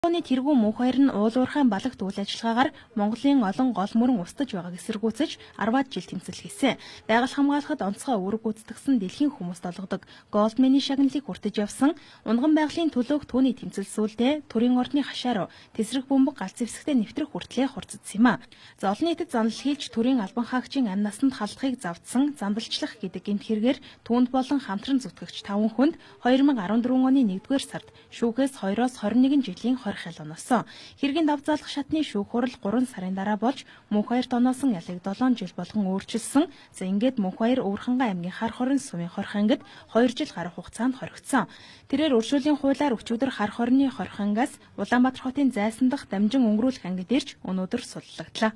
Оны тэргүү мөнх хоёр нь уулуурхайн балагт үйл ажиллагаагаар Монголын олон гол мөрөн устж байгааг эсэргүүцэж 10-аад жил тэмцэл хийсэн. Байгаль хамгаалахад онцгой үүрэг гүйцэтгэсэн дэлхийн хүмүүст олгодог Голдманы шагналыг хүртэж явсан унган байгалийн төлөөх түүний тэмцэл сүүлдээ төрийн ордны хашаа руу тесрэг бөмбөг галц зэвсэгтээ нэвтрэх хүртлээр хурцдсан юм а. За олон нийтэд занал хийж төрийн албан хаагчийн амь насанд халдахыг завдсан зандалчлах гэдэг гэмт хэрэгээр түүнд болон хамтран зүтгэгч 5 хүнд 2014 оны 1-р сард шүүхээс 2-оос 21 жилийн хэл оносон. Хэргийн давзаалах шатны шүүх хурал 3 сарын дараа болж мөнх хоёрт оноосон ялыг 7 жил болгон өөрчилсөн. За ингээд мөнх хоёр Өвөрхангай аймгийн хар хорон сумын хорхангид 2 жил гарах хугацаанд хоригдсон. Тэрээр өршөөлийн хуулиар өчигдөр хар хорны хорхангаас Улаанбаатар хотын зайсан дахь дамжин өнгөрүүлэх ангид ирж өнөөдөр суллагдлаа.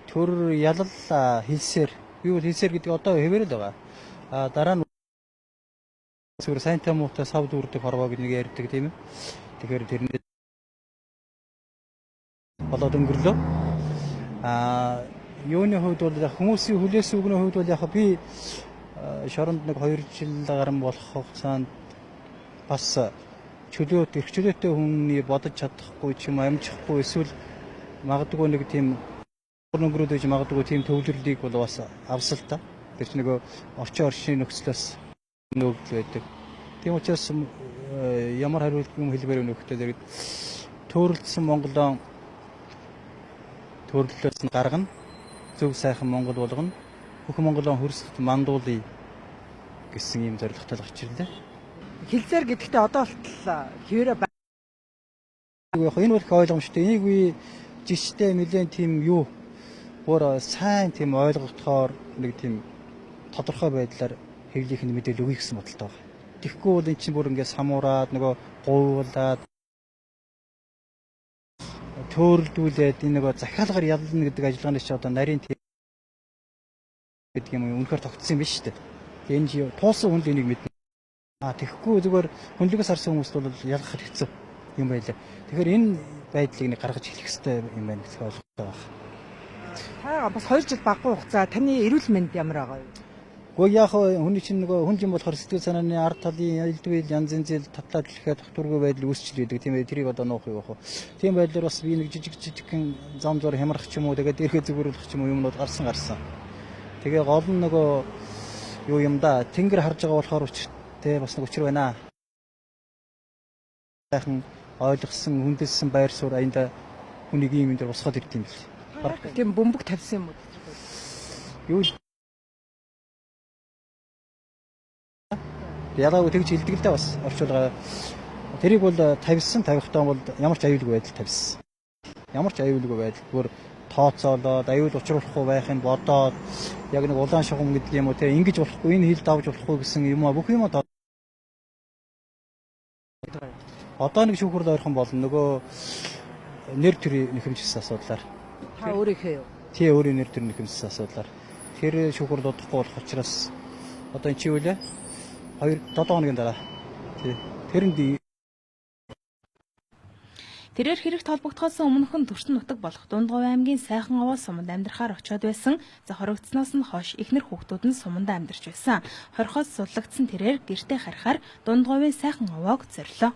Төр ялал хэлсээр юу хэлсээр гэдэг одоо хэвээр л байгаа. Дараа нь зүгээр сайнтай муутай сав дүүрдэг хорвоо гэж нэг ярьдаг тийм ээ. Тэгэхээр тэрнээ болоод өнгөрлөө. Юуны хувьд бол хүмүүсийн хүлээс үгний хувьд бол яг би шоронд нэг 2 жил гарan болох хугацаанд бас эрх чөлөөтэй хүний бодож чадахгүй ч юм амжихгүй эсвэл магадгүй нэг тийм өнгөрөөд байж магадгүй тийм төвлөрлийг бол бас авсан л та. Тэр чинь нөгөө орчин оршин нөхцлөөс нөөгдөл байдаг. Тийм учраас ямар хариулт юм хэлбэр өнөхтэй зэрэг төөрөлдсөн Монголоо төрлөөс нь гаргана. Зөв сайхан Монгол болгоно. Бүх Монголын хөрсөлт мандуулъя гэсэн ийм зорилготой гарч ирлээ. Хэлзээр гэдэгтээ одоо болтол хэвээрээ энэ бол их ойлгомжтой. Энийг би жиштэй нэлээд тийм юу бүр сайн тийм ойлгохоор нэг тийм тодорхой байдлаар хэвлийнх нь мэдээлэл өгье гэсэн бодолтой байна. Тэгэхгүй бол эн чинь бүр ингээд самуураад нөгөө гуйлаад төөрөлдүүлээд энэ нөгөө захиалгаар ялна гэдэг ажиллагааны чи одоо нарийн гэдэг юм үнэхээр тогтсон юм биш үү? Тэгээ энэ чи туулсан хүн л энийг мэднэ. Тэгэхгүй зүгээр хүнлэгээс харсан хүмүүст бол ялгах хэцүү юм байлаа. Тэгэхээр энэ байдлыг нэг гаргаж хэлэх хэрэгтэй юм байна гэж ойлгохтой байна. Та бас 2 жил баггүй хугацаа таны эрүүл мэнд ямар байгаа вэ? Гэхдээ яг хүний чинь нөгөө хүн юм болохоор сэтгэл санааны ард талын элдвэл янз янзэл татлаад хэлэхэд тогтворгүй байдал үүсчил байдаг тийм ээ. Тэрийг одоо нуух юу вэ? Тийм байдлаар бас би нэг жижигхэн зам зур хямрах ч юм уу тэгээд дээрхээ зүгөрлөх ч юм уу юмнууд гарсан. Тэгээ гол нь нөгөө юу юм да тэнгэр харж байгаа болохоор учиртай бас нэг учир байна. Сайхан ойлгосон хүндэлсэн байр суурь аянда хүнийг юм дээр босгоод ирд юм бэл. Тийм бөмбөг тавьсан юм уу? Юу ялаагүй тэгж хэлдэг л дээ бас орчуулгаа. Тэрийг бол тавьсан тавихтаа бол ямар ч аюулгүй байдал тавьсан. Ямар ч аюулгүй байдал бүр тооцоолоод аюул учруулахгүй байхын бодоод яг нэг улаан шугам гэдэг юм уу те ингэж болохгүй энэ хил давж болохгүй гэсэн юм а бүх юм одоо нэг шүүхрд ойрхон болно нөгөө нэр төрийн нэхэмжсэн асуудлаар. Та өөрийнхөө юу? Тий өөрийн нэр төрийн нэхэмжсэн асуудлаар. Тэр шүүхрд удахгүй болох учраас одоо энэ чи юу лээ? 2-7 хоногийн дараа. Тэрээр хэрэгт холбогдохоос өмнөхөн төрсөн нутаг болох Дундгов аймгийн Сайхан овоо суманд амьдрахаар очиод байсан. За хоригдсноос нь хойш эхнэр хүүхдүүд нь суманд амьдарч байсан. Хорхоос судлагдсан тэрээр гэртээ харихаар Дундговын Сайхан овоог зорилоо.